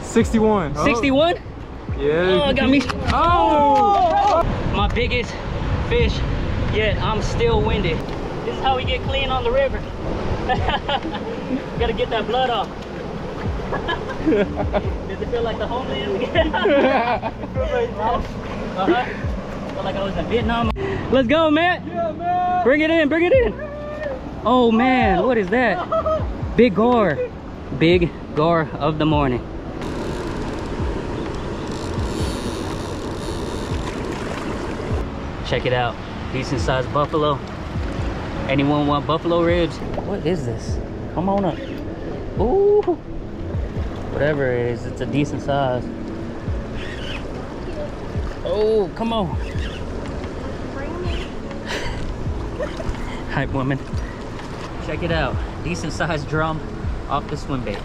61. 61? Yeah. Oh, got me. Oh! My biggest fish yet. I'm still winded. This is how we get clean on the river. Gotta get that blood off. Does it feel like the homeland? Uh-huh. Feel like I was in Vietnam. Let's go, Matt. Yeah, man. Bring it in, bring it in. Oh man, what is that? Big gar. Big gar of the morning. Check it out. Decent sized buffalo. Anyone want buffalo ribs? What is this? Come on up. Ooh. Whatever it is, it's a decent size. Oh, come on. Hype woman. Check it out. Decent sized drum off the swim bait.